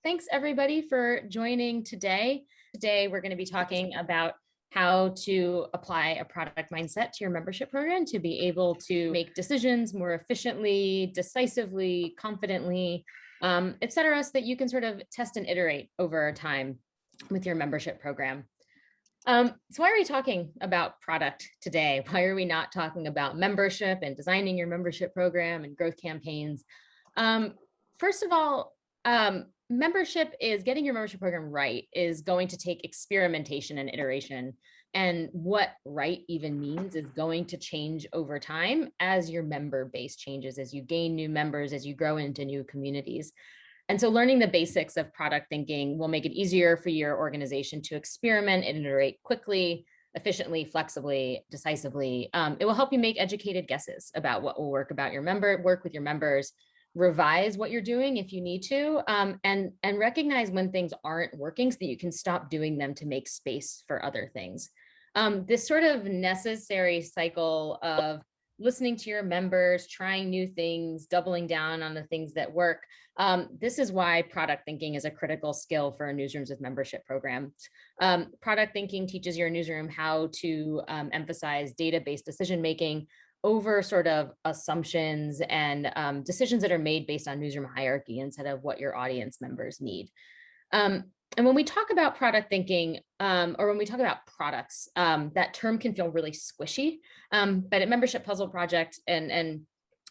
Thanks everybody for joining today. Today, we're going to be talking about how to apply a product mindset to your membership program to be able to make decisions more efficiently, decisively, confidently, et cetera, so that you can sort of test and iterate over time with your membership program. So why are we talking about product today? Why are we not talking about membership and designing your membership program and growth campaigns? First of all, membership is getting your membership program right is going to take experimentation and iteration. And what right even means is going to change over time as your member base changes, as you gain new members, as you grow into new communities. And so learning the basics of product thinking will make it easier for your organization to experiment and iterate quickly, efficiently, flexibly, decisively. It will help you make educated guesses about what will work with your members, revise what you're doing if you need to, and recognize when things aren't working so that you can stop doing them to make space for other things. This sort of necessary cycle of listening to your members, trying new things, doubling down on the things that work. This is why product thinking is a critical skill for newsrooms with membership programs. Product thinking teaches your newsroom how to emphasize data-based decision-making over sort of assumptions and decisions that are made based on newsroom hierarchy instead of what your audience members need. And when we talk about product thinking, or when we talk about products, that term can feel really squishy. But at Membership Puzzle Project and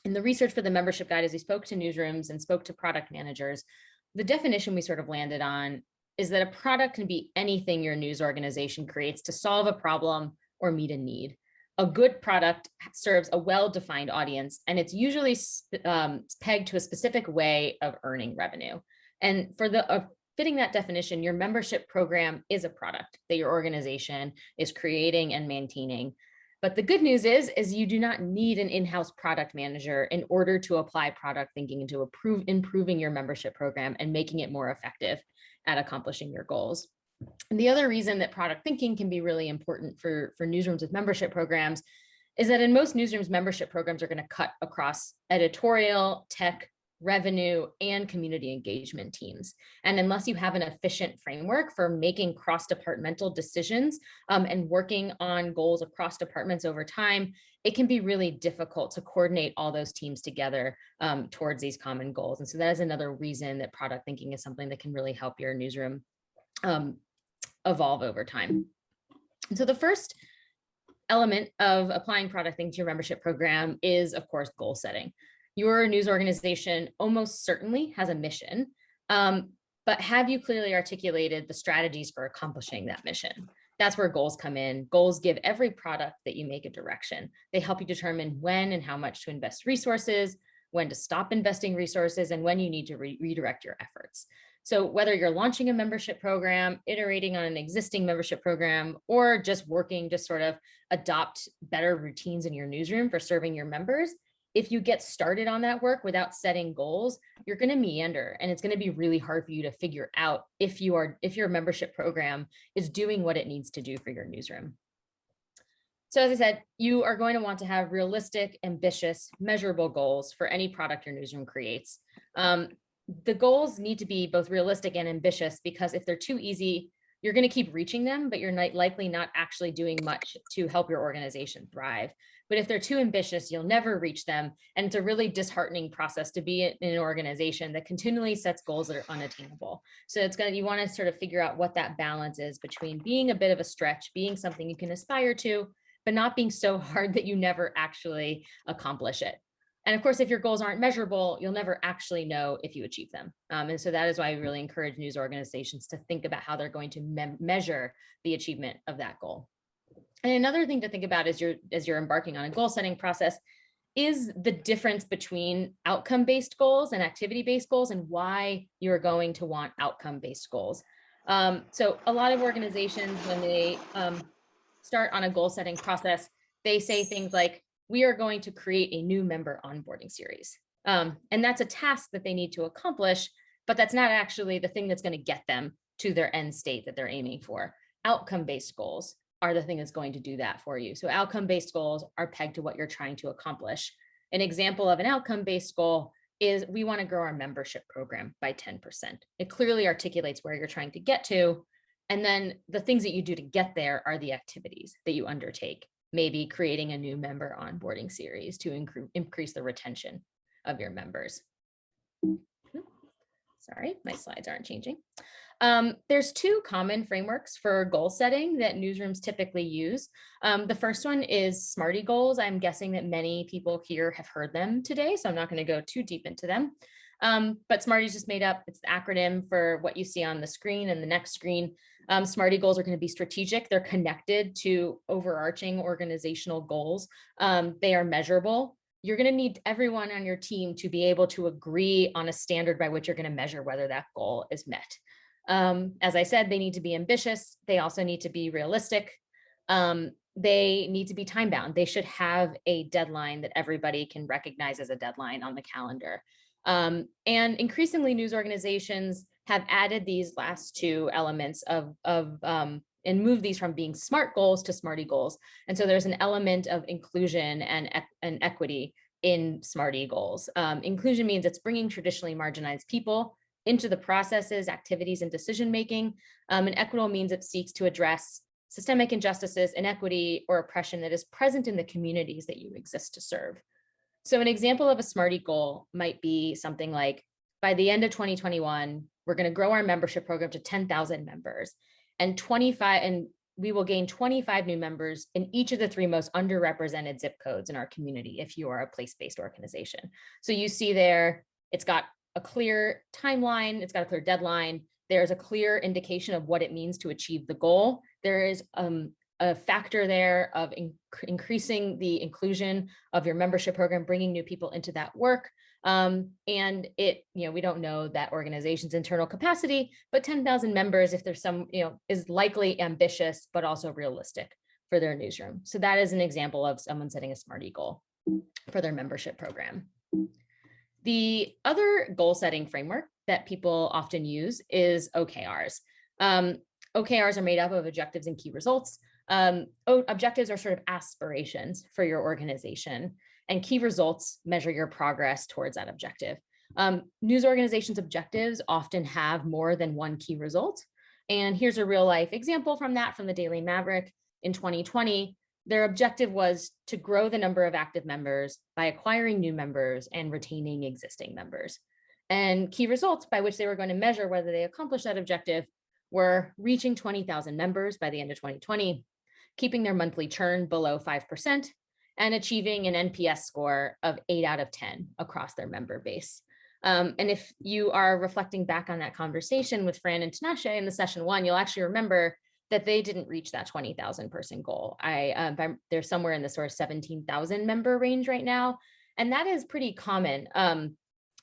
in the research for the membership guide, as we spoke to newsrooms and spoke to product managers, the definition we sort of landed on is that a product can be anything your news organization creates to solve a problem or meet a need. A good product serves a well-defined audience, and it's usually pegged to a specific way of earning revenue. And for fitting that definition, your membership program is a product that your organization is creating and maintaining. But the good news is you do not need an in-house product manager in order to apply product thinking into improving your membership program and making it more effective at accomplishing your goals. And the other reason that product thinking can be really important for newsrooms with membership programs is that in most newsrooms, membership programs are going to cut across editorial, tech, revenue, and community engagement teams. And unless you have an efficient framework for making cross-departmental decisions and working on goals across departments over time, it can be really difficult to coordinate all those teams together towards these common goals. And so that is another reason that product thinking is something that can really help your newsroom evolve over time. And so the first element of applying product thinking to your membership program is, of course, goal setting. Your news organization almost certainly has a mission, but have you clearly articulated the strategies for accomplishing that mission? That's where goals come in. Goals give every product that you make a direction. They help you determine when and how much to invest resources, when to stop investing resources, and when you need to redirect your efforts. So whether you're launching a membership program, iterating on an existing membership program, or just working to sort of adopt better routines in your newsroom for serving your members, if you get started on that work without setting goals, you're going to meander, and it's going to be really hard for you to figure out if your membership program is doing what it needs to do for your newsroom. So as I said, you are going to want to have realistic, ambitious, measurable goals for any product your newsroom creates. The goals need to be both realistic and ambitious, because if they're too easy, you're going to keep reaching them, but you're likely not actually doing much to help your organization thrive. But if they're too ambitious, you'll never reach them. And it's a really disheartening process to be in an organization that continually sets goals that are unattainable. So you want to sort of figure out what that balance is between being a bit of a stretch, being something you can aspire to, but not being so hard that you never actually accomplish it. And of course, if your goals aren't measurable, you'll never actually know if you achieve them. And so that is why we really encourage news organizations to think about how they're going to measure the achievement of that goal. And another thing to think about as you're embarking on a goal setting process is the difference between outcome-based goals and activity-based goals, and why you're going to want outcome-based goals. So a lot of organizations, when they start on a goal setting process, they say things like, we are going to create a new member onboarding series. And that's a task that they need to accomplish, but that's not actually the thing that's going to get them to their end state that they're aiming for. Outcome-based goals are the thing that's going to do that for you. So outcome-based goals are pegged to what you're trying to accomplish. An example of an outcome-based goal is we want to grow our membership program by 10%. It clearly articulates where you're trying to get to. And then the things that you do to get there are the activities that you undertake, maybe creating a new member onboarding series to increase the retention of your members. Sorry, my slides aren't changing. There's two common frameworks for goal setting that newsrooms typically use. The first one is SMARTY goals. I'm guessing that many people here have heard them today, so I'm not going to go too deep into them. But SMARTY is just made up. It's the acronym for what you see on the screen and the next screen. SMARTY goals are going to be strategic. They're connected to overarching organizational goals. They are measurable. You're going to need everyone on your team to be able to agree on a standard by which you're going to measure whether that goal is met. As I said, they need to be ambitious. They also need to be realistic. They need to be time bound. They should have a deadline that everybody can recognize as a deadline on the calendar. And increasingly, news organizations have added these last two elements and move these from being SMART goals to SMARTY goals. And so there's an element of inclusion and equity in SMARTY goals. Inclusion means it's bringing traditionally marginalized people into the processes, activities, and decision-making. And equitable means it seeks to address systemic injustices, inequity, or oppression that is present in the communities that you exist to serve. So an example of a SMARTY goal might be something like, by the end of 2021, we're going to grow our membership program to 10,000 members, and we will gain 25 new members in each of the 3 most underrepresented zip codes in our community if you are a place-based organization. So you see there, it's got a clear timeline, it's got a clear deadline, there's a clear indication of what it means to achieve the goal. There is a factor there of increasing the inclusion of your membership program, bringing new people into that work. And we don't know that organization's internal capacity, but 10,000 members, if there's some, is likely ambitious, but also realistic for their newsroom. So that is an example of someone setting a SMARTY goal for their membership program. The other goal setting framework that people often use is OKRs. OKRs are made up of objectives and key results. Objectives are sort of aspirations for your organization, and key results measure your progress towards that objective. News organizations' objectives often have more than one key result. And here's a real life example from the Daily Maverick in 2020. Their objective was to grow the number of active members by acquiring new members and retaining existing members. And key results by which they were going to measure whether they accomplished that objective were reaching 20,000 members by the end of 2020, keeping their monthly churn below 5%, and achieving an NPS score of 8 out of 10 across their member base. And if you are reflecting back on that conversation with Fran and Tinashe in the session 1, you'll actually remember that they didn't reach that 20,000 person goal. They're somewhere in the sort of 17,000 member range right now. And that is pretty common.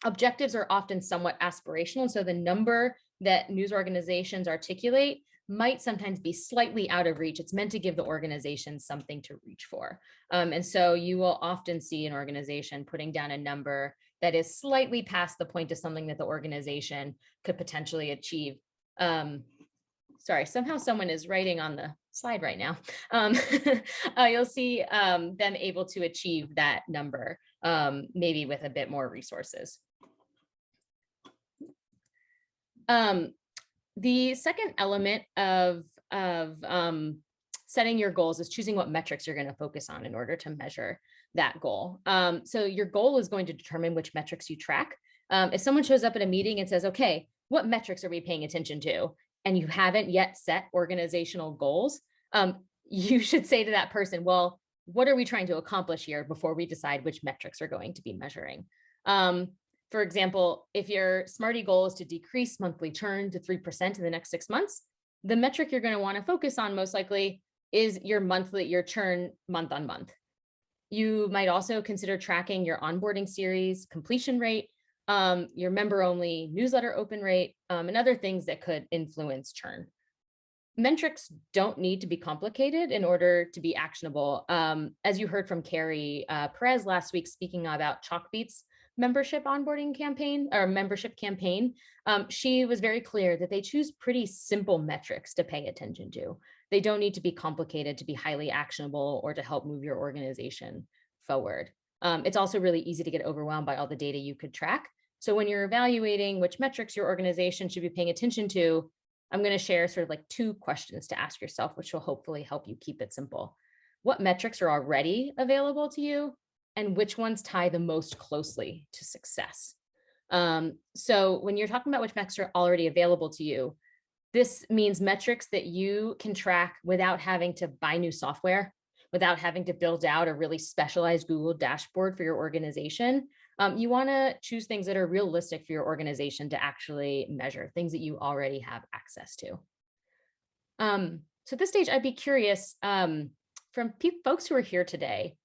Objectives are often somewhat aspirational. So the number that news organizations articulate might sometimes be slightly out of reach. It's meant to give the organization something to reach for. And so you will often see an organization putting down a number that is slightly past the point of something that the organization could potentially achieve. Sorry, somehow someone is writing on the slide right now. You'll see them able to achieve that number, maybe with a bit more resources. The second element of setting your goals is choosing what metrics you're going to focus on in order to measure that goal. So your goal is going to determine which metrics you track. If someone shows up at a meeting and says, okay, what metrics are we paying attention to? And you haven't yet set organizational goals, you should say to that person, well, what are we trying to accomplish here before we decide which metrics are going to be measuring? For example, if your SMARTY goal is to decrease monthly churn to 3% in the next 6 months, the metric you're going to want to focus on most likely is your churn month on month. You might also consider tracking your onboarding series completion rate, your member-only newsletter open rate, and other things that could influence churn. Metrics don't need to be complicated in order to be actionable. As you heard from Carrie Perez last week speaking about Chalkbeat's membership onboarding campaign or membership campaign, she was very clear that they choose pretty simple metrics to pay attention to. They don't need to be complicated to be highly actionable or to help move your organization forward. It's also really easy to get overwhelmed by all the data you could track. So when you're evaluating which metrics your organization should be paying attention to, I'm going to share sort of like 2 questions to ask yourself, which will hopefully help you keep it simple. What metrics are already available to you, and which ones tie the most closely to success? So when you're talking about which metrics are already available to you, this means metrics that you can track without having to buy new software, without having to build out a really specialized Google dashboard for your organization. You want to choose things that are realistic for your organization to actually measure, things that you already have access to. So at this stage, I'd be curious, from folks who are here today,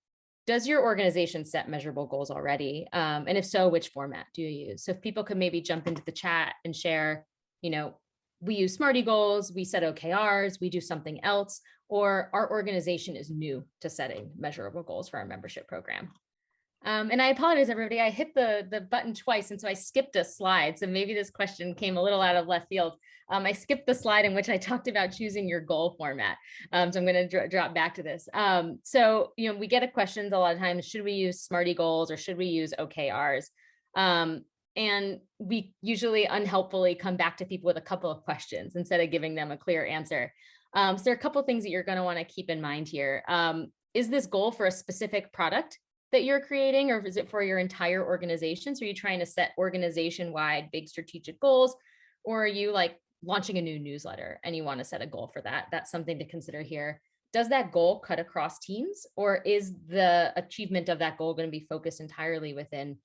does your organization set measurable goals already? And if so, which format do you use? So if people could maybe jump into the chat and share, we use Smarty goals, we set OKRs, we do something else, or our organization is new to setting measurable goals for our membership program. And I apologize, everybody. I hit the button twice, and so I skipped a slide. So maybe this question came a little out of left field. I skipped the slide in which I talked about choosing your goal format. So I'm going to drop back to this. So we get a questions a lot of times: should we use Smarty goals or should we use OKRs? And we usually unhelpfully come back to people with a couple of questions instead of giving them a clear answer. So there are a couple of things that you're going to want to keep in mind here. Is this goal for a specific product that you're creating, or is it for your entire organization? So are you trying to set organization-wide big strategic goals, or are you like launching a new newsletter and you want to set a goal for that? That's something to consider here. Does that goal cut across teams, or is the achievement of that goal going to be focused entirely within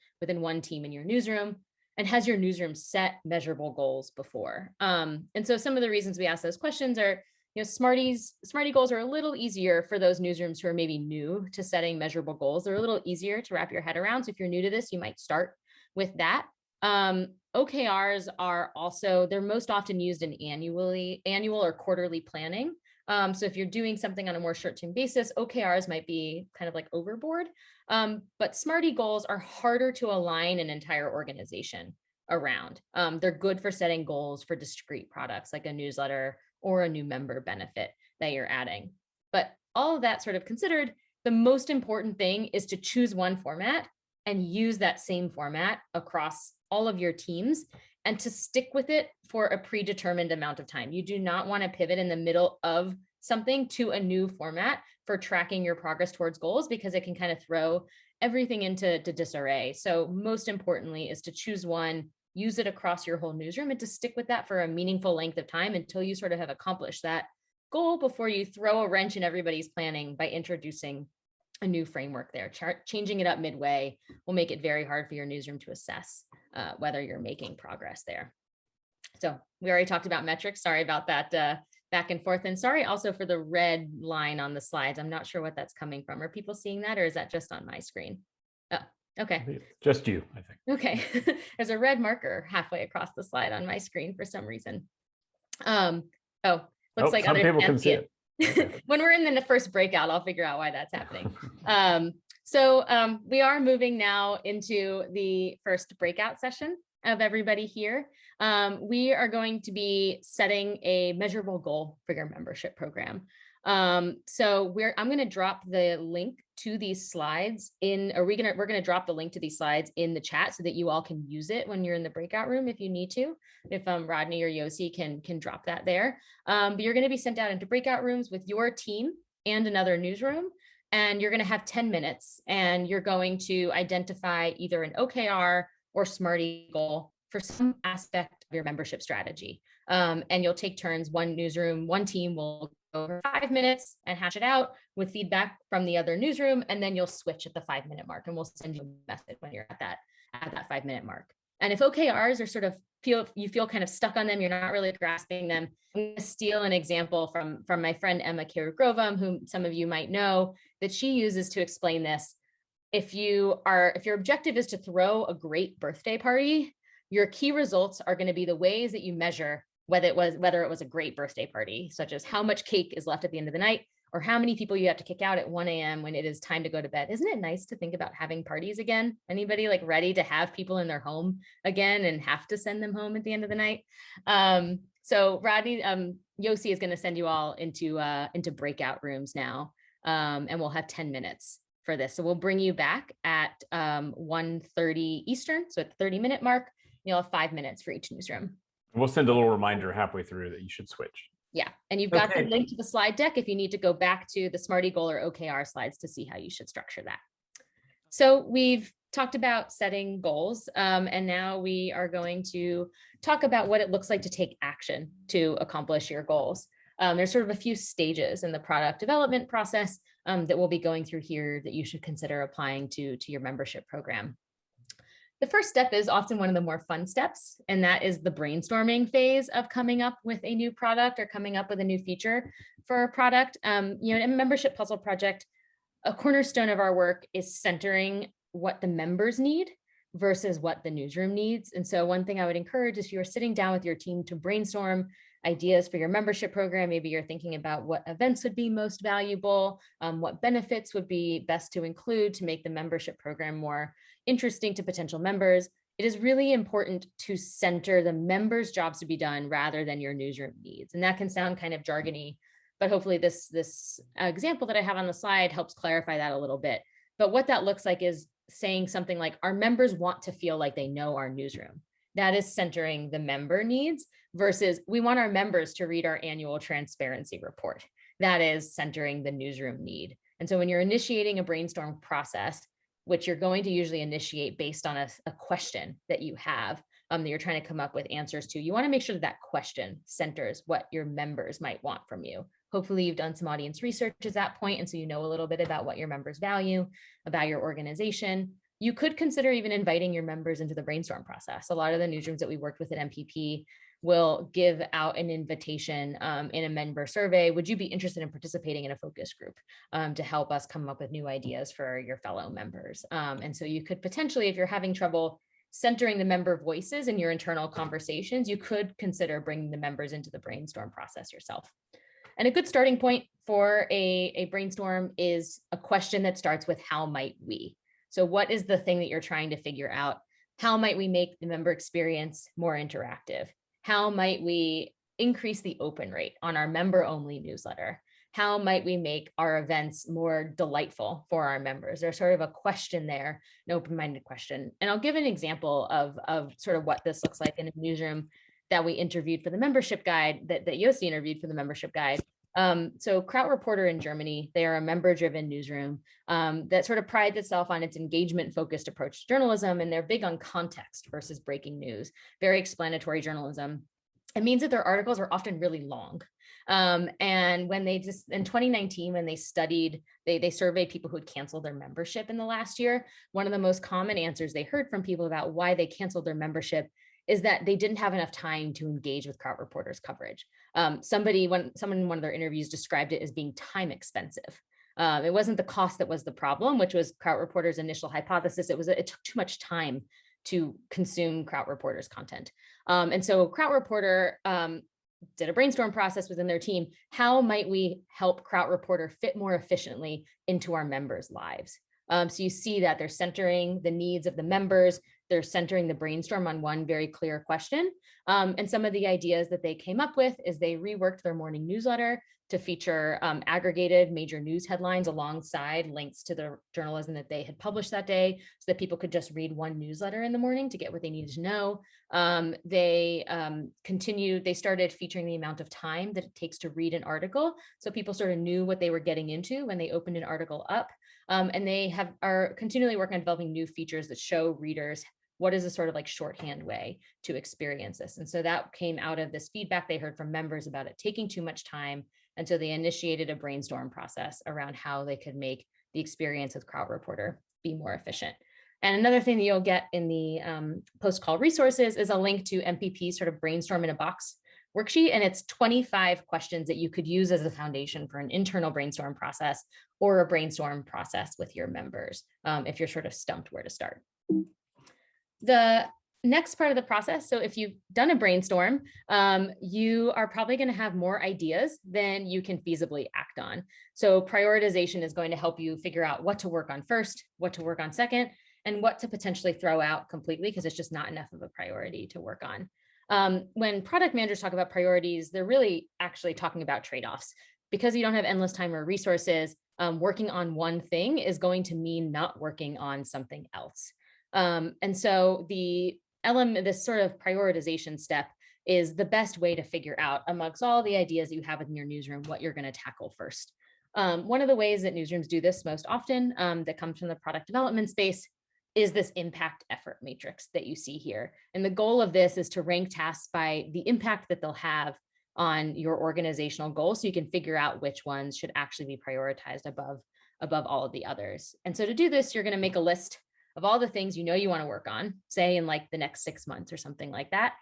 one team in your newsroom? And has your newsroom set measurable goals before? And so some of the reasons we ask those questions are, Smarty goals are a little easier for those newsrooms who are maybe new to setting measurable goals. They're a little easier to wrap your head around. So if you're new to this, you might start with that. OKRs are also, they're most often used in annual or quarterly planning. So if you're doing something on a more short-term basis, OKRs might be kind of like overboard. But Smarty goals are harder to align an entire organization around. They're good for setting goals for discrete products like a newsletter or a new member benefit that you're adding. But all of that sort of considered, the most important thing is to choose one format and use that same format across all of your teams and to stick with it for a predetermined amount of time. You do not want to pivot in the middle of something to a new format for tracking your progress towards goals, because it can kind of throw everything into disarray. So most importantly is to choose one, use it across your whole newsroom, and to stick with that for a meaningful length of time until you sort of have accomplished that goal before you throw a wrench in everybody's planning by introducing a new framework there. Changing it up midway will make it very hard for your newsroom to assess whether you're making progress there. So we already talked about metrics. Sorry about that back and forth. And sorry also for the red line on the slides. I'm not sure what that's coming from. Are people seeing that, or is that just on my screen? Oh, okay. Just you, I think. Okay. There's a red marker halfway across the slide on my screen for some reason. Looks like some other people can see it. Okay. When we're in the first breakout, I'll figure out why that's happening. We are moving now into the first breakout session of everybody here. We are going to be setting a measurable goal for your membership program. I'm going to drop the link to these slides we're going to drop the link to these slides in the chat so that you all can use it when you're in the breakout room if you need to. If Rodney or Yossi can drop that there. But you're going to be sent out into breakout rooms with your team and another newsroom, and you're going to have 10 minutes, and you're going to identify either an OKR or Smarty goal for some aspect of your membership strategy. And you'll take turns. One team will go over 5 minutes and hash it out with feedback from the other newsroom, and then you'll switch at the 5-minute mark, and we'll send you a message when you're at that 5-minute mark. And if OKRs are sort of you feel kind of stuck on them, you're not really grasping them, I'm going to steal an example from my friend Emma Kirugrovam, whom some of you might know, that she uses to explain this. If your objective is to throw a great birthday party, your key results are going to be the ways that you measure whether it was a great birthday party, such as how much cake is left at the end of the night, or how many people you have to kick out at 1 a.m. when it is time to go to bed. Isn't it nice to think about having parties again? Anybody like ready to have people in their home again and have to send them home at the end of the night? So Rodney, Yossi is going to send you all into breakout rooms now, and we'll have 10 minutes for this. So we'll bring you back at 1:30 Eastern. So at the 30-minute mark, you'll have 5 minutes for each newsroom. We'll send a little reminder halfway through that you should switch. Yeah, and you've got the link to the slide deck if you need to go back to the SMART goal or OKR slides to see how you should structure that. So we've talked about setting goals, and now we are going to talk about what it looks like to take action to accomplish your goals. There's sort of a few stages in the product development process that we'll be going through here that you should consider applying to your membership program. The first step is often one of the more fun steps, and that is the brainstorming phase of coming up with a new product or coming up with a new feature for a product. In a membership puzzle project, a cornerstone of our work is centering what the members need versus what the newsroom needs. And so one thing I would encourage is if you're sitting down with your team to brainstorm ideas for your membership program, maybe you're thinking about what events would be most valuable, what benefits would be best to include to make the membership program more interesting to potential members. It is really important to center the members' jobs to be done rather than your newsroom needs. And that can sound kind of jargony, but hopefully this example that I have on the slide helps clarify that a little bit. But what that looks like is saying something like, our members want to feel like they know our newsroom. That is centering the member needs versus we want our members to read our annual transparency report. That is centering the newsroom need. And so when you're initiating a brainstorm process, which you're going to usually initiate based on a question that you have, that you're trying to come up with answers to, you want to make sure that that question centers what your members might want from you. Hopefully you've done some audience research at that point, and so you know a little bit about what your members value, about your organization. You could consider even inviting your members into the brainstorm process. A lot of the newsrooms that we worked with at MPP will give out an invitation in a member survey. Would you be interested in participating in a focus group to help us come up with new ideas for your fellow members? And so you could potentially, if you're having trouble centering the member voices in your internal conversations, you could consider bringing the members into the brainstorm process yourself. And a good starting point for a brainstorm is a question that starts with how might we? So what is the thing that you're trying to figure out? How might we make the member experience more interactive? How might we increase the open rate on our member-only newsletter? How might we make our events more delightful for our members? There's sort of a question there, an open-minded question. And I'll give an example of sort of what this looks like in a newsroom that we interviewed for the membership guide, that Yossi interviewed for the membership guide. So Kraut Reporter in Germany, they are a member-driven newsroom that sort of prides itself on its engagement-focused approach to journalism, and they're big on context versus breaking news, very explanatory journalism. It means that their articles are often really long. And when they just, in 2019, when they studied, they surveyed people who had canceled their membership in the last year, one of the most common answers they heard from people about why they canceled their membership is that they didn't have enough time to engage with Kraut Reporter's coverage. Someone in one of their interviews described it as being time expensive. It wasn't the cost that was the problem, which was Kraut Reporter's initial hypothesis. It took too much time to consume Kraut Reporter's content. And so Kraut Reporter did a brainstorm process within their team. How might we help Kraut Reporter fit more efficiently into our members' lives? So you see that they're centering the needs of the members. They're centering the brainstorm on one very clear question. And some of the ideas that they came up with is they reworked their morning newsletter to feature aggregated major news headlines alongside links to the journalism that they had published that day so that people could just read one newsletter in the morning to get what they needed to know. They started featuring the amount of time that it takes to read an article. So people sort of knew what they were getting into when they opened an article up. And they are continually working on developing new features that show readers what is a sort of like shorthand way to experience this. And so that came out of this feedback they heard from members about it taking too much time. And so they initiated a brainstorm process around how they could make the experience with Kraut Reporter be more efficient. And another thing that you'll get in the post-call resources is a link to MPP's sort of brainstorm in a box worksheet. And it's 25 questions that you could use as a foundation for an internal brainstorm process or a brainstorm process with your members if you're sort of stumped where to start. The next part of the process, so if you've done a brainstorm, you are probably going to have more ideas than you can feasibly act on. So prioritization is going to help you figure out what to work on first, what to work on second, and what to potentially throw out completely because it's just not enough of a priority to work on. When product managers talk about priorities, they're really actually talking about trade-offs. Because you don't have endless time or resources, working on one thing is going to mean not working on something else. And so this sort of prioritization step is the best way to figure out amongst all the ideas that you have in your newsroom, what you're going to tackle first. One of the ways that newsrooms do this most often that comes from the product development space is this impact effort matrix that you see here. And the goal of this is to rank tasks by the impact that they'll have on your organizational goals, so you can figure out which ones should actually be prioritized above all of the others. And so to do this, you're going to make a list of all the things you know you want to work on, say in like the next 6 months or something like that.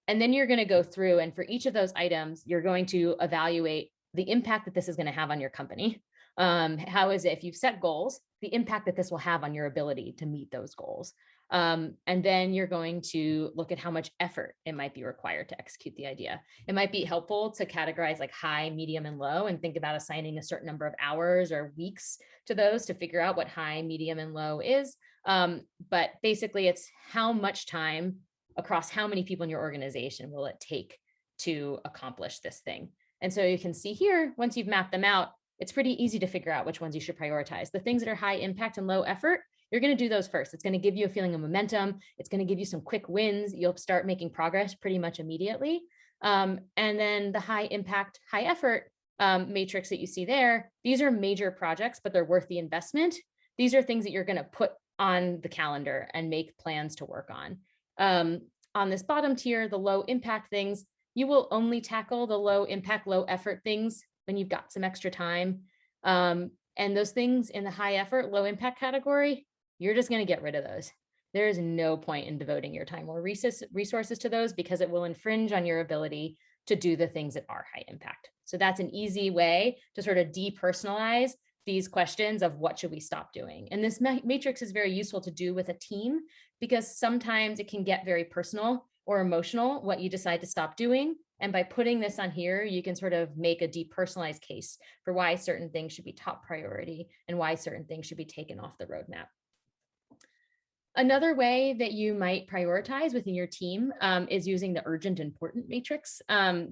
And then you're going to go through, and for each of those items, you're going to evaluate the impact that this is going to have on your company. How is it, if you've set goals, the impact that this will have on your ability to meet those goals. And then you're going to look at how much effort it might be required to execute the idea. It might be helpful to categorize like high, medium, and low, and think about assigning a certain number of hours or weeks to those to figure out what high, medium, and low is. But basically, it's how much time across how many people in your organization will it take to accomplish this thing. And so you can see here, once you've mapped them out, it's pretty easy to figure out which ones you should prioritize. The things that are high impact and low effort, you're going to do those first. It's going to give you a feeling of momentum. It's going to give you some quick wins. You'll start making progress pretty much immediately. And then the high impact, high effort matrix that you see there, these are major projects, but they're worth the investment. These are things that you're going to put on the calendar and make plans to work on. On this bottom tier, the low impact things, you will only tackle the low impact, low effort things when you've got some extra time. And those things in the high effort, low impact category, you're just going to get rid of those. There is no point in devoting your time or resources to those, because it will infringe on your ability to do the things that are high impact. So that's an easy way to sort of depersonalize these questions of what should we stop doing. And this matrix is very useful to do with a team, because sometimes it can get very personal or emotional what you decide to stop doing. And by putting this on here, you can sort of make a depersonalized case for why certain things should be top priority and why certain things should be taken off the roadmap. Another way that you might prioritize within your team is using the urgent important matrix.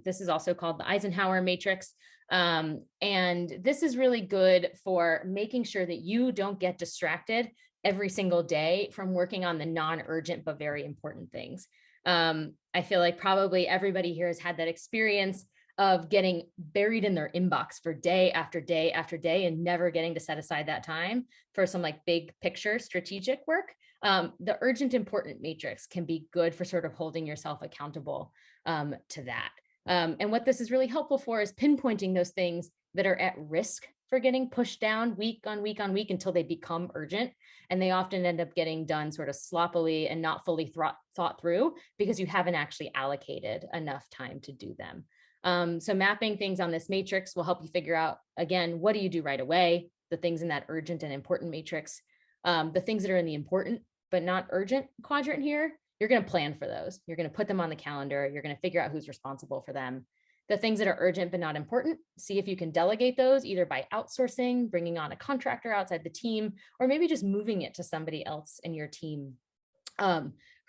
This is also called the Eisenhower matrix. And this is really good for making sure that you don't get distracted every single day from working on the non-urgent but very important things. I feel like probably everybody here has had that experience of getting buried in their inbox for day after day after day and never getting to set aside that time for some like big picture strategic work. The urgent important matrix can be good for sort of holding yourself accountable to that. And what this is really helpful for is pinpointing those things that are at risk for getting pushed down week on week on week until they become urgent. And they often end up getting done sort of sloppily and not fully thought through, because you haven't actually allocated enough time to do them. So mapping things on this matrix will help you figure out, again, what do you do right away? The things in that urgent and important matrix, the things that are in the important but not urgent quadrant here, you're going to plan for those. You're going to put them on the calendar. You're going to figure out who's responsible for them. The things that are urgent but not important, see if you can delegate those either by outsourcing, bringing on a contractor outside the team, or maybe just moving it to somebody else in your team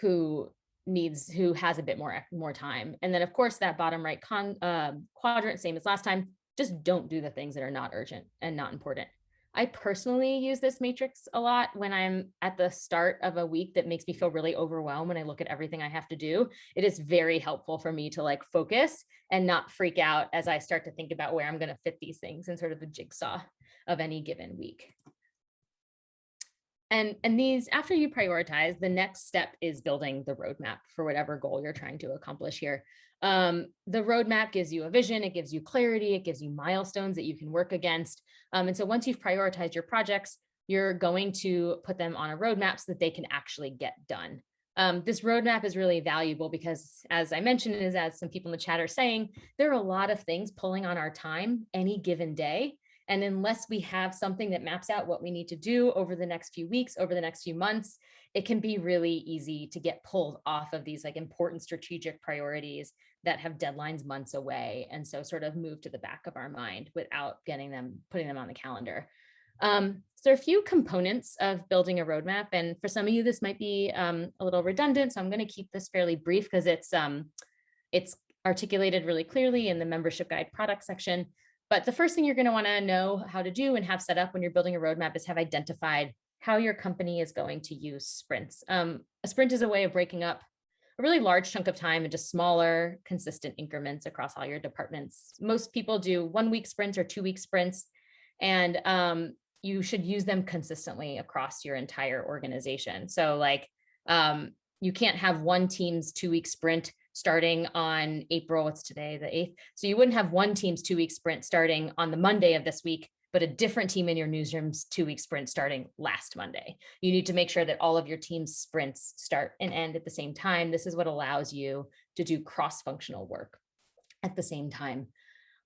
who has a bit more time. And then of course that bottom right quadrant, same as last time, just don't do the things that are not urgent and not important. I personally use this matrix a lot when I'm at the start of a week that makes me feel really overwhelmed when I look at everything I have to do. It is very helpful for me to like focus and not freak out as I start to think about where I'm going to fit these things in sort of the jigsaw of any given week. And these, after you prioritize, the next step is building the roadmap for whatever goal you're trying to accomplish here. The roadmap gives you a vision, it gives you clarity, it gives you milestones that you can work against. And so once you've prioritized your projects, you're going to put them on a roadmap so that they can actually get done. This roadmap is really valuable because, as I mentioned, as some people in the chat are saying, there are a lot of things pulling on our time any given day. And unless we have something that maps out what we need to do over the next few weeks, over the next few months, it can be really easy to get pulled off of these like important strategic priorities that have deadlines months away. And so sort of move to the back of our mind without putting them on the calendar. So there are a few components of building a roadmap. And for some of you, this might be a little redundant. So I'm going to keep this fairly brief because it's articulated really clearly in the membership guide product section. But the first thing you're going to want to know how to do and have set up when you're building a roadmap is have identified how your company is going to use sprints. A sprint is a way of breaking up a really large chunk of time into smaller, consistent increments across all your departments. Most people do 1 week sprints or 2 week sprints, and you should use them consistently across your entire organization. So like you can't have one team's 2 week sprint starting on April, what's today, the 8th. So you wouldn't have one team's 2 week sprint starting on the Monday of this week, but a different team in your newsroom's 2 week sprint starting last Monday. You need to make sure that all of your team's sprints start and end at the same time. This is what allows you to do cross-functional work at the same time.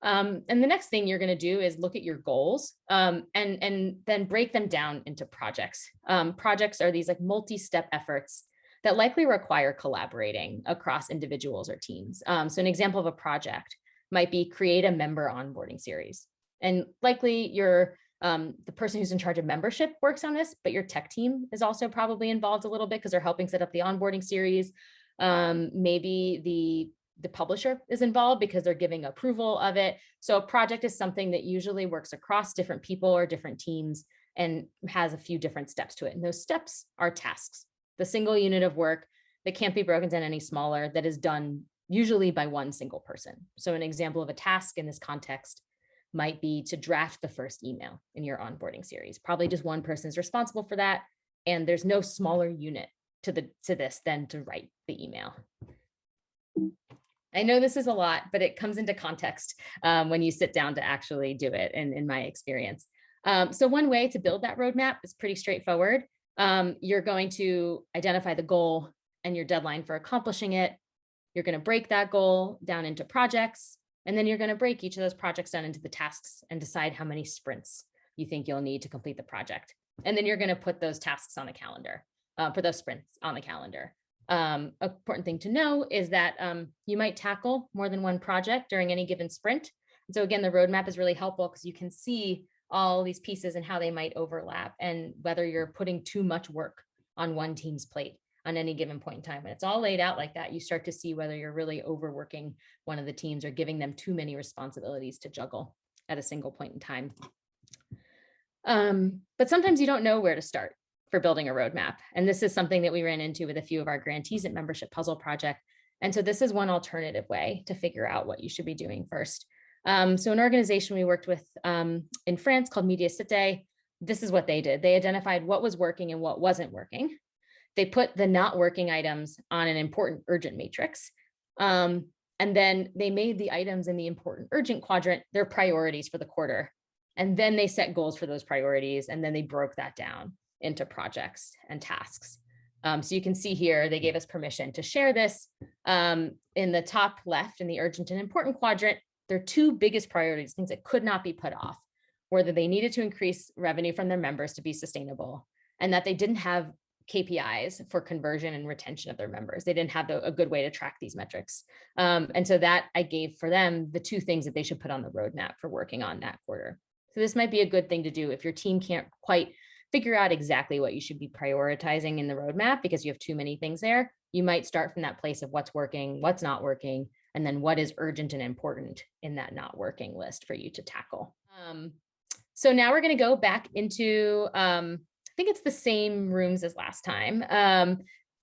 And the next thing you're going to do is look at your goals and then break them down into projects. Projects are these like multi-step efforts that likely require collaborating across individuals or teams. So an example of a project might be create a member onboarding series. And likely the person who's in charge of membership works on this, but your tech team is also probably involved a little bit because they're helping set up the onboarding series. Maybe the publisher is involved because they're giving approval of it. So a project is something that usually works across different people or different teams and has a few different steps to it. And those steps are tasks, the single unit of work that can't be broken down any smaller, that is done usually by one single person. So an example of a task in this context might be to draft the first email in your onboarding series. Probably just one person is responsible for that. And there's no smaller unit to this than to write the email. I know this is a lot, but it comes into context when you sit down to actually do it, in my experience. So one way to build that roadmap is pretty straightforward. You're going to identify the goal and your deadline for accomplishing it. You're going to break that goal down into projects, and then you're going to break each of those projects down into the tasks and decide how many sprints you think you'll need to complete the project. And then you're going to put those tasks on a calendar, for those sprints on the calendar. Important thing to know is that you might tackle more than one project during any given sprint. And so again, the roadmap is really helpful because you can see all these pieces and how they might overlap and whether you're putting too much work on one team's plate on any given point in time. When it's all laid out like that, you start to see whether you're really overworking one of the teams or giving them too many responsibilities to juggle at a single point in time. But sometimes you don't know where to start for building a roadmap. And this is something that we ran into with a few of our grantees at Membership Puzzle Project. And so this is one alternative way to figure out what you should be doing first. So an organization we worked with in France called Media Cité, this is what they did. They identified what was working and what wasn't working. They put the not working items on an important urgent matrix. And then they made the items in the important urgent quadrant their priorities for the quarter. And then they set goals for those priorities. And then they broke that down into projects and tasks. So you can see here, they gave us permission to share this. In the top left in the urgent and important quadrant, their two biggest priorities, things that could not be put off, were that they needed to increase revenue from their members to be sustainable, and that they didn't have KPIs for conversion and retention of their members. They didn't have a good way to track these metrics. And so that I gave for them the two things that they should put on the roadmap for working on that quarter. So this might be a good thing to do if your team can't quite figure out exactly what you should be prioritizing in the roadmap because you have too many things there. You might start from that place of what's working, what's not working, and then what is urgent and important in that not working list for you to tackle. So now we're going to go back into, I think it's the same rooms as last time.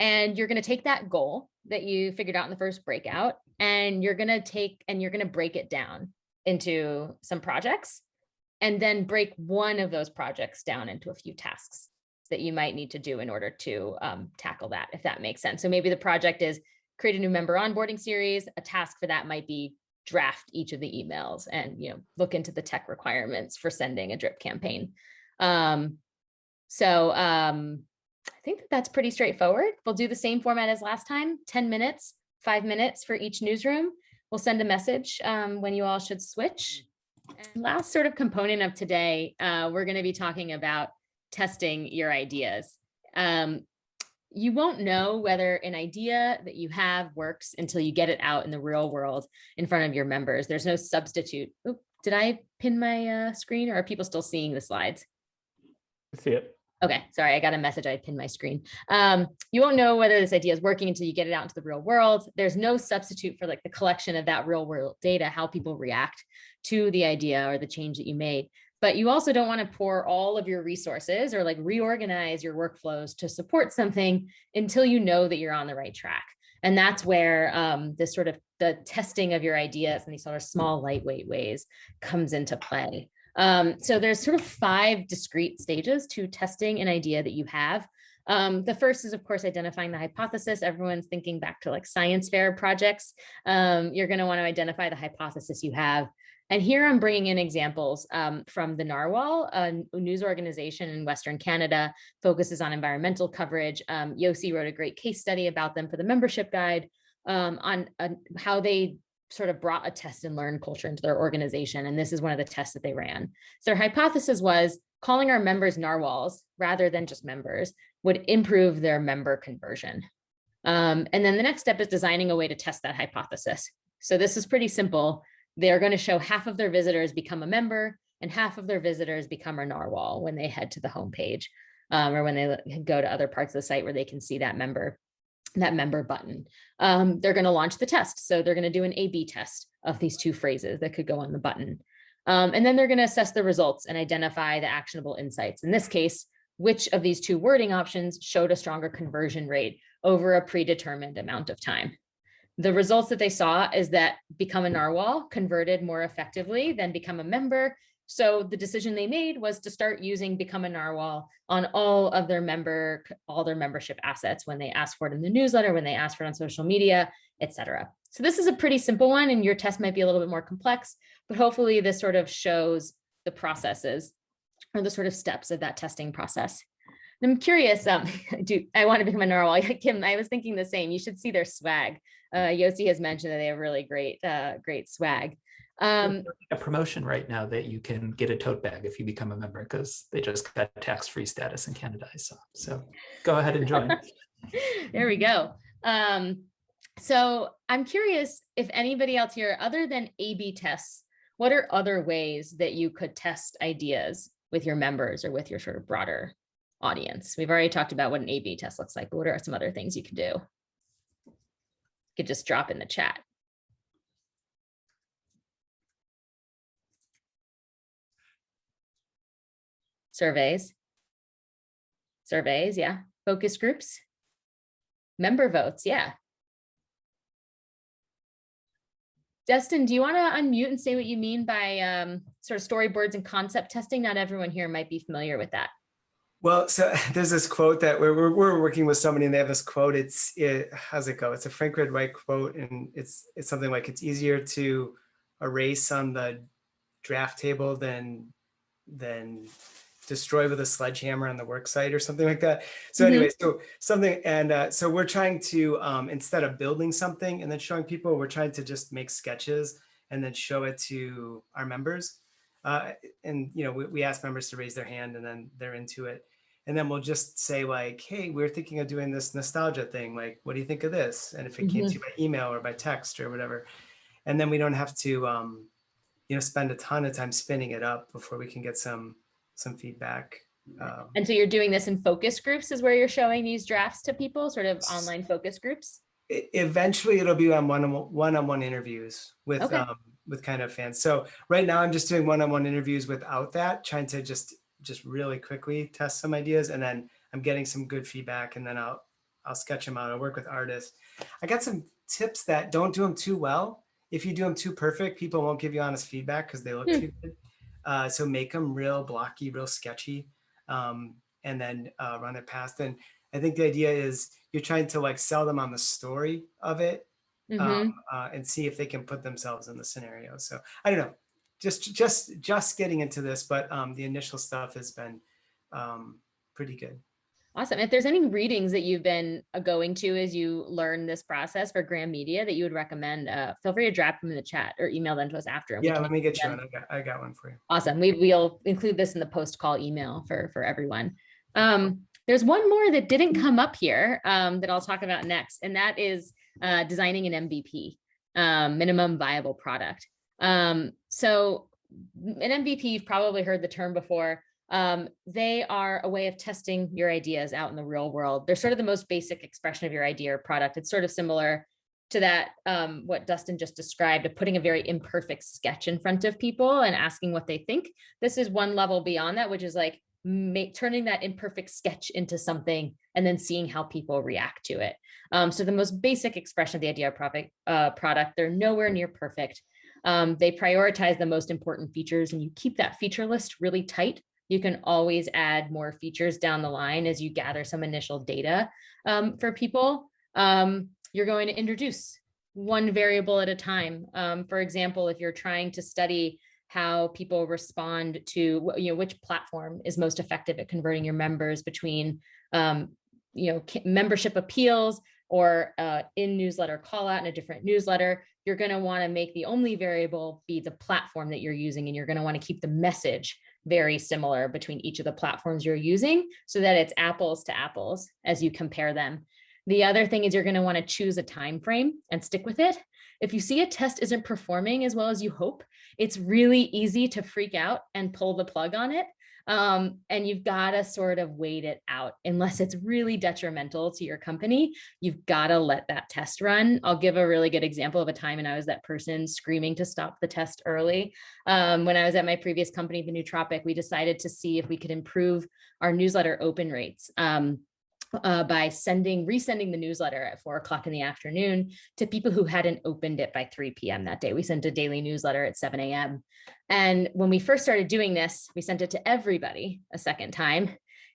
And you're going to take that goal that you figured out in the first breakout, and you're going to break it down into some projects, and then break one of those projects down into a few tasks that you might need to do in order to tackle that, if that makes sense. So maybe the project is create a new member onboarding series. A task for that might be draft each of the emails and look into the tech requirements for sending a drip campaign. I think that's pretty straightforward. We'll do the same format as last time, 10 minutes, 5 minutes for each newsroom. We'll send a message when you all should switch. And last sort of component of today, we're going to be talking about testing your ideas. You won't know whether an idea that you have works until you get it out in the real world in front of your members. There's no substitute. Oop, did I pin my screen, or are people still seeing the slides? I see it. Okay, sorry, I got a message. I pinned my screen. You won't know whether this idea is working until you get it out into the real world. There's no substitute for like the collection of that real world data, how people react to the idea or the change that you made. But you also don't want to pour all of your resources or like reorganize your workflows to support something until you know that you're on the right track. And that's where this sort of the testing of your ideas in these sort of small, lightweight ways comes into play. So there's sort of 5 discrete stages to testing an idea that you have. The first is, of course, identifying the hypothesis. Everyone's thinking back to like science fair projects. You're going to want to identify the hypothesis you have. And here I'm bringing in examples from the Narwhal, a news organization in Western Canada, focuses on environmental coverage. Yossi wrote a great case study about them for the membership guide on how they sort of brought a test and learn culture into their organization. And this is one of the tests that they ran. So their hypothesis was calling our members narwhals rather than just members would improve their member conversion. And then the next step is designing a way to test that hypothesis. So this is pretty simple. They're going to show half of their visitors become a member and half of their visitors become a narwhal when they head to the homepage or when they go to other parts of the site where they can see that member button. They're going to launch the test. So they're going to do an A/B test of these 2 phrases that could go on the button. And then they're going to assess the results and identify the actionable insights. In this case, which of these 2 wording options showed a stronger conversion rate over a predetermined amount of time. The results that they saw is that become a narwhal converted more effectively than become a member. So the decision they made was to start using become a narwhal on all their membership assets when they ask for it in the newsletter, when they ask for it on social media, etc. So this is a pretty simple one, and your test might be a little bit more complex, but hopefully this sort of shows the processes or the sort of steps of that testing process. And I'm curious, I want to become a narwhal? Kim, I was thinking the same. You should see their swag. Yossi has mentioned that they have really great swag. A promotion right now that you can get a tote bag if you become a member because they just got tax-free status in Canada, I saw. So go ahead and join. There we go. So I'm curious if anybody else here, other than A/B tests, what are other ways that you could test ideas with your members or with your sort of broader audience? We've already talked about what an A/B test looks like, but what are some other things you can do? You could just drop in the chat. Surveys, yeah. Focus groups, member votes, yeah. Destin, do you want to unmute and say what you mean by sort of storyboards and concept testing? Not everyone here might be familiar with that. Well, so there's this quote that we're working with somebody and they have this quote. How's it go? It's a Frank Lloyd Wright quote, and it's something like, it's easier to erase on the draft table than destroy with a sledgehammer on the work site or something like that. So anyway, so something, and so we're trying to, instead of building something and then showing people, we're trying to just make sketches and then show it to our members. And, you know, we ask members to raise their hand and then they're into it. And then we'll just say like, hey, we're thinking of doing this nostalgia thing. Like, what do you think of this? And if it came to you by email or by text or whatever, and then we don't have to, you know, spend a ton of time spinning it up before we can get some feedback. And so you're doing this in focus groups is where you're showing these drafts to people, sort of online focus groups? Eventually it'll be on one-on-one interviews with kind of fans. So right now I'm just doing one-on-one interviews without that, trying to just really quickly test some ideas. And then I'm getting some good feedback and then I'll sketch them out. I'll work with artists. I got some tips that don't do them too well. If you do them too perfect, people won't give you honest feedback because they look too good. So make them real blocky, real sketchy, and then run it past. And I think the idea is you're trying to like sell them on the story of it and see if they can put themselves in the scenario. So I don't know, just getting into this, but the initial stuff has been pretty good. Awesome. If there's any readings that you've been going to as you learn this process for Graham Media that you would recommend, feel free to drop them in the chat or email them to us after. Yeah, let me get you one. I got one for you. Awesome. We'll include this in the post-call email for everyone. There's one more that didn't come up here that I'll talk about next, and that is designing an MVP, minimum viable product. So an MVP, you've probably heard the term before. They are a way of testing your ideas out in the real world. They're sort of the most basic expression of your idea or product. It's sort of similar to that, what Dustin just described, of putting a very imperfect sketch in front of people and asking what they think. This is one level beyond that, which is like turning that imperfect sketch into something and then seeing how people react to it. So the most basic expression of the idea of product, they're nowhere near perfect. They prioritize the most important features, and you keep that feature list really tight. You can always add more features down the line as you gather some initial data for people. You're going to introduce one variable at a time. For example, if you're trying to study how people respond to, which platform is most effective at converting your members between, membership appeals or in newsletter call out in a different newsletter, you're going to want to make the only variable be the platform that you're using, and you're going to want to keep the message very similar between each of the platforms you're using so that it's apples to apples as you compare them. The other thing is you're going to want to choose a time frame and stick with it. If you see a test isn't performing as well as you hope, it's really easy to freak out and pull the plug on it. And you've got to sort of wait it out. Unless it's really detrimental to your company, you've got to let that test run. I'll give a really good example of a time when I was that person screaming to stop the test early. When I was at my previous company, the Nootropic, we decided to see if we could improve our newsletter open rates. By resending the newsletter at 4:00 in the afternoon to people who hadn't opened it by 3 p.m. that day. We sent a daily newsletter at 7 a.m. And when we first started doing this, we sent it to everybody a second time.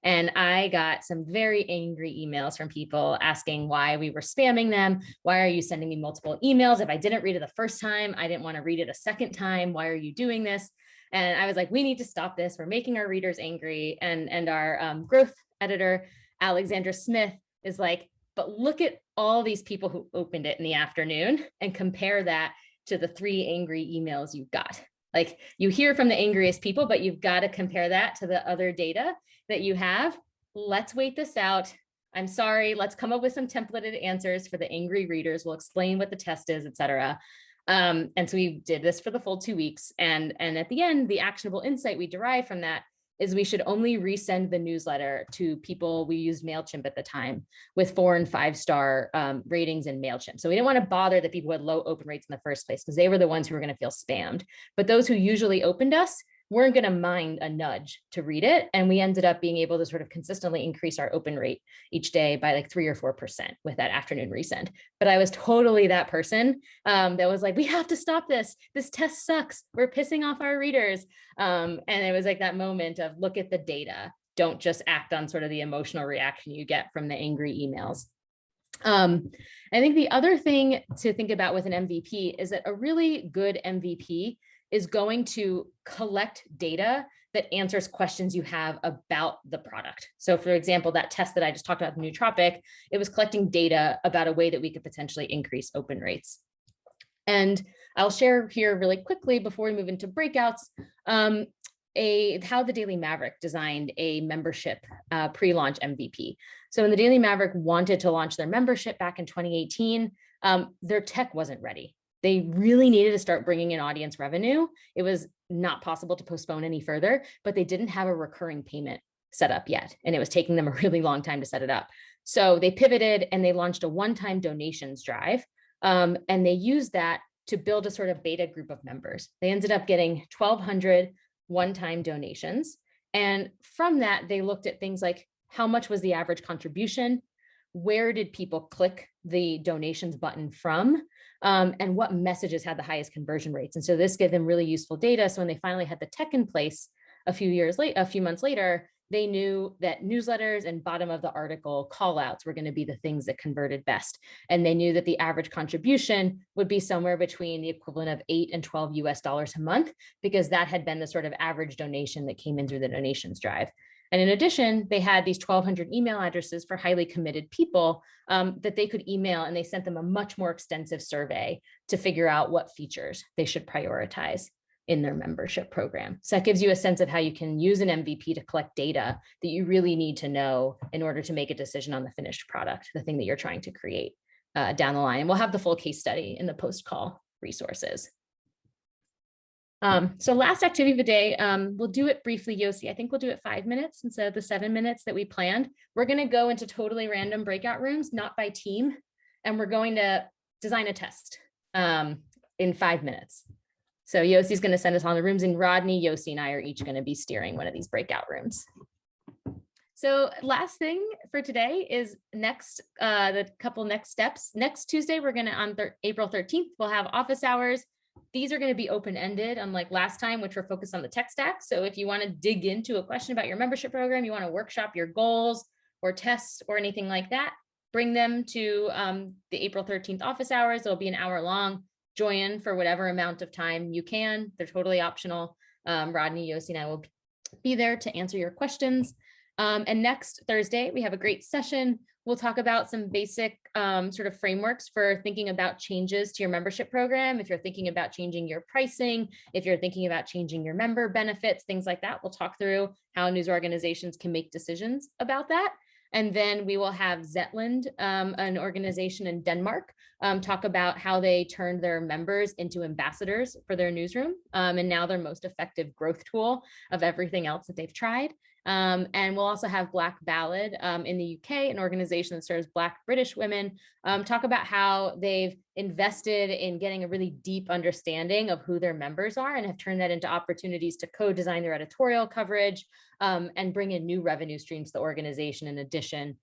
And I got some very angry emails from people asking why we were spamming them. Why are you sending me multiple emails? If I didn't read it the first time, I didn't want to read it a second time. Why are you doing this? And I was like, we need to stop this. We're making our readers angry. And our growth editor, Alexandra Smith, is like, but look at all these people who opened it in the afternoon and compare that to the 3 angry emails you've got. Like, you hear from the angriest people, but you've got to compare that to the other data that you have. Let's wait this out. I'm sorry. Let's come up with some templated answers for the angry readers. We'll explain what the test is, et cetera. And so we did this for the full 2 weeks. And at the end, the actionable insight we derived from that is we should only resend the newsletter to people. We used MailChimp at the time with 4- and 5-star ratings in MailChimp. So we didn't want to bother the people who had low open rates in the first place because they were the ones who were going to feel spammed. But those who usually opened us weren't going to mind a nudge to read it. And we ended up being able to sort of consistently increase our open rate each day by like 3 or 4% with that afternoon resend. But I was totally that person that was like, we have to stop this. This test sucks. We're pissing off our readers. And it was like that moment of look at the data. Don't just act on sort of the emotional reaction you get from the angry emails. I think the other thing to think about with an MVP is that a really good MVP is going to collect data that answers questions you have about the product. So for example, that test that I just talked about, the Nootropic, it was collecting data about a way that we could potentially increase open rates. And I'll share here really quickly before we move into breakouts, how the Daily Maverick designed a membership pre-launch MVP. So when the Daily Maverick wanted to launch their membership back in 2018, their tech wasn't ready. They really needed to start bringing in audience revenue. It was not possible to postpone any further, but they didn't have a recurring payment set up yet. And it was taking them a really long time to set it up. So they pivoted and they launched a one-time donations drive. And they used that to build a sort of beta group of members. They ended up getting 1,200 one-time donations. And from that, they looked at things like how much was the average contribution? Where did people click the donations button from? And what messages had the highest conversion rates? And so this gave them really useful data. So when they finally had the tech in place a few months later, they knew that newsletters and bottom of the article call outs were going to be the things that converted best. And they knew that the average contribution would be somewhere between the equivalent of $8 and $12 a month, because that had been the sort of average donation that came in through the donations drive. And in addition, they had these 1,200 email addresses for highly committed people that they could email, and they sent them a much more extensive survey to figure out what features they should prioritize in their membership program. So that gives you a sense of how you can use an MVP to collect data that you really need to know in order to make a decision on the finished product, the thing that you're trying to create down the line. And we'll have the full case study in the post-call resources. So last activity of the day, we'll do it briefly, Yossi. I think we'll do it 5 minutes instead of the 7 minutes that we planned. We're going to go into totally random breakout rooms, not by team, and we're going to design a test in 5 minutes. So Yossi's going to send us on the rooms, and Rodney, Yossi, and I are each going to be steering one of these breakout rooms. So last thing for today is the couple next steps. Next Tuesday, we're going to, on April 13th, we'll have office hours. These are going to be open-ended, unlike last time, which were focused on the tech stack. So if you want to dig into a question about your membership program, you want to workshop your goals or tests or anything like that, bring them to the April 13th office hours. It'll be an hour long. Join for whatever amount of time you can. They're totally optional. Rodney, Yossi, and I will be there to answer your questions. And next Thursday, we have a great session. We'll talk about some basic sort of frameworks for thinking about changes to your membership program. If you're thinking about changing your pricing, if you're thinking about changing your member benefits, things like that, we'll talk through how news organizations can make decisions about that. And then we will have Zetland, an organization in Denmark, talk about how they turned their members into ambassadors for their newsroom. And now their most effective growth tool of everything else that they've tried. And we'll also have Black Ballad in the UK, an organization that serves Black British women, talk about how they've invested in getting a really deep understanding of who their members are and have turned that into opportunities to co-design their editorial coverage and bring in new revenue streams to the organization in addition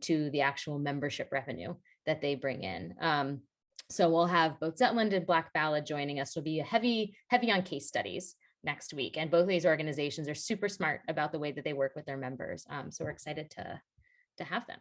to the actual membership revenue that they bring in. So we'll have both Zetland and Black Ballad joining us. It'll be a heavy on case studies next week. And both of these organizations are super smart about the way that they work with their members. So we're excited to have them.